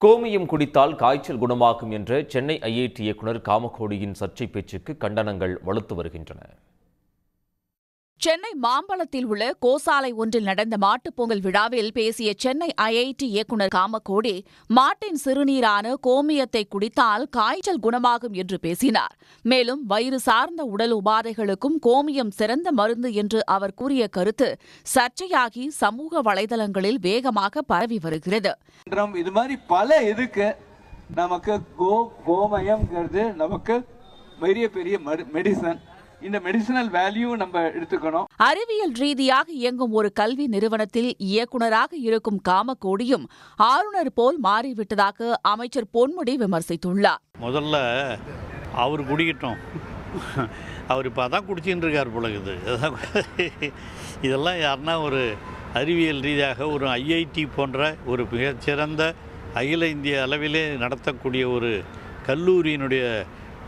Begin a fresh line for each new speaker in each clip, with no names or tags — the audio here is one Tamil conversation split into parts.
கோமியம் குடித்தால் காய்ச்சல் குணமாகும் என்ற சென்னை ஐஐடி இயக்குனர் காமகோடியின் சர்ச்சை பேச்சுக்கு கண்டனங்கள் வலுத்து வருகின்றன.
சென்னை மாம்பலத்தில் உள்ள கோசாலை ஒன்றில் நடந்த மாட்டுப்பொங்கல் விழாவில் பேசிய சென்னை ஐஐடி இயக்குநர் காமகோடி, மாட்டின் சிறுநீரான கோமியத்தை குடித்தால் காய்ச்சல் குணமாகும் என்று பேசினார். மேலும் வயிறு சார்ந்த உடல் உபாதைகளுக்கும் கோமியம் சிறந்த மருந்து என்று அவர் கூறிய கருத்து சர்ச்சையாகி சமூக வலைதளங்களில் வேகமாக பரவி வருகிறது.
இது மாதிரி பல இதுக்கு நமக்கு கோமயம்ங்கிறது நமக்கு பெரிய மெடிசன். இந்த மெடிசினல் வேல்யூ நம்ம எடுத்துக்கணும்.
அறிவியல் ரீதியாக இயங்கும் ஒரு கல்வி நிறுவனத்தில் இயக்குநராக இருக்கும் காமகோடியும் ஆளுநர் போல் மாறிவிட்டதாக அமைச்சர் பொன்முடி விமர்சித்துள்ளார்.
முதல்ல அவர் குடிக்கட்டும், அவர் இப்போ அதான் குடிச்சின்னு இருக்கார் போலகுது. இதெல்லாம் யாருன்னா ஒரு அறிவியல் ரீதியாக ஒரு ஐஐடி போன்ற ஒரு மிகச்சிறந்த அகில இந்திய அளவிலே நடத்தக்கூடிய ஒரு கல்லூரியினுடைய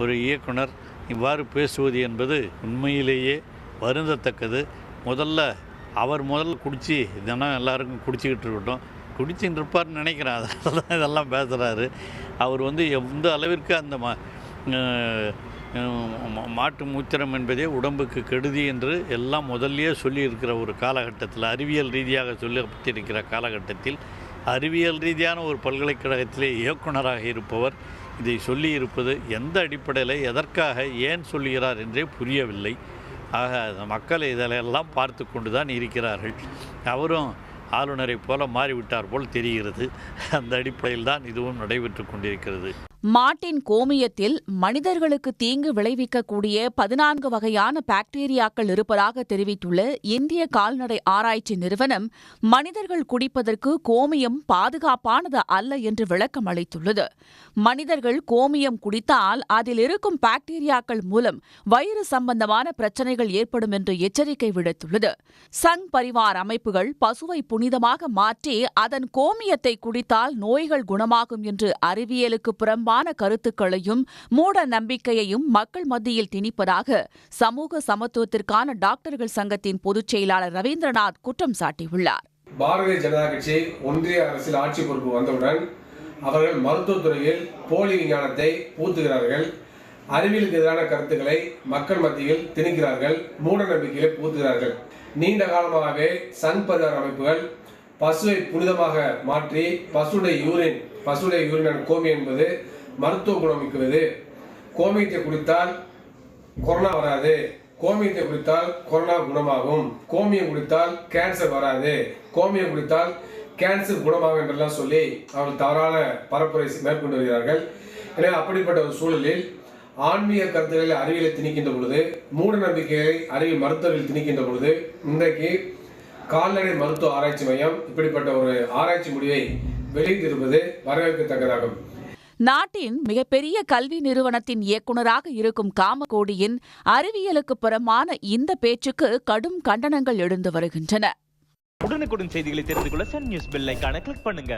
ஒரு இயக்குனர் இவ்வாறு பேசுவது என்பது உண்மையிலேயே வருந்தத்தக்கது. அவர் முதல்ல குடித்து தினம் எல்லாருக்கும் குடிச்சிக்கிட்டு இருக்கட்டும், குடிச்சுட்டு இருப்பார்னு நினைக்கிறேன். அதனால தான் இதெல்லாம் பேசுகிறாரு. அவர் எந்த அளவிற்கு அந்த மாட்டு மூத்திரம் என்பதே உடம்புக்கு கெடுதி என்று எல்லாம் முதல்லயே சொல்லியிருக்கிற ஒரு காலகட்டத்தில், அறிவியல் ரீதியாக சொல்லப்பட்டிருக்கிற காலகட்டத்தில், அறிவியல் ரீதியான ஒரு பல்கலைக்கழகத்திலே இயக்குனராக இருப்பவர் இதை சொல்லியிருப்பது எந்த அடிப்படையில், எதற்காக, ஏன் சொல்லுகிறார் என்றே புரியவில்லை. ஆக மக்கள் இதிலெல்லாம் பார்த்து கொண்டு தான் இருக்கிறார்கள். அவரும் ஆளுநரை போல மாறிவிட்டார் போல் தெரிகிறது. அந்த அடிப்படையில் தான் இதுவும் நடைபெற்று கொண்டிருக்கிறது.
மாட்டின் கோமியத்தில் மனிதர்களுக்கு தீங்கு விளைவிக்கக்கூடிய 14 வகையான பாக்டீரியாக்கள் இருப்பதாக தெரிவித்துள்ள இந்திய கால்நடை ஆராய்ச்சி நிறுவனம், மனிதர்கள் குடிப்பதற்கு கோமியம் பாதுகாப்பானது அல்ல என்று விளக்கம் அளித்துள்ளது. மனிதர்கள் கோமியம் குடித்தால் அதில் இருக்கும் பாக்டீரியாக்கள் மூலம் வயிறு சம்பந்தமான பிரச்சினைகள் ஏற்படும் என்று எச்சரிக்கை விடுத்துள்ளது. சங் பரிவார் அமைப்புகள் பசுவை புனிதமாக மாற்றி அதன் கோமியத்தை குடித்தால் நோய்கள் குணமாகும் என்று அறிவியலுக்கு புறம்பான கருத்துக்களையும் மூட நம்பிக்கையையும் மக்கள் மத்தியில் திணிப்பதாக சமூக சமத்துவத்திற்கான டாக்டர்கள் சங்கத்தின் பொதுச் செயலாளர் ரவீந்திரநாத் குற்றம் சாட்டியுள்ளார்.
பாரதிய ஜனதா கட்சி ஒன்றிய அரசில் ஆட்சி பொறுப்பு வந்தவுடன் அவர்கள் மருத்துவத்துறையில் போலி விஞ்ஞானத்தை பூத்துகிறார்கள், அறிவியலுக்கு எதிரான கருத்துக்களை மக்கள் மத்தியில் திணிக்கிறார்கள், மூட நம்பிக்கைகளை பூத்துகிறார்கள். நீண்ட காலமாகவே சங் பரிவார் அமைப்புகள் பசுவை புனிதமாக மாற்றி பசுடைய யூரின் கோமியம் என்பது மருத்துவ குணம் மிக்கது, கோமியத்தை குடித்தால் கொரோனா வராது, கோமியத்தை குடித்தால் கொரோனா குணமாகும், கோமியம் குடித்தால் கேன்சர் வராது, கோமியம் குடித்தால் கேன்சர் குணமாகும் என்றெல்லாம் சொல்லி அவர்கள் தவறான பரப்புரை மேற்கொண்டு வருகிறார்கள். எனவே அப்படிப்பட்ட ஒரு சூழலில் ஆன்மீக கருத்துக்களை அறிவியலை திணிக்கின்ற பொழுது, மூட நம்பிக்கைகளை அறிவியல் மருத்துவர்கள் திணிக்கின்ற பொழுது, இன்றைக்கு கால்நடை மருத்துவ ஆராய்ச்சி மையம் இப்படிப்பட்ட ஒரு ஆராய்ச்சி முடிவை வெளியிட்டிருப்பது வரவேற்கத்தக்கதாகும்.
நாட்டின் மிகப்பெரிய கல்வி நிறுவனத்தின் இயக்குநராக இருக்கும் காமகோடியின் அறிவியலுக்கு புறமான இந்த பேச்சுக்கு கடும் கண்டனங்கள் எழுந்து வருகின்றன.
உடனுக்குடன் செய்திகளை தெரிந்து கொள்ள சன் நியூஸ் பெல் ஐகானை கிளிக் பண்ணுங்க.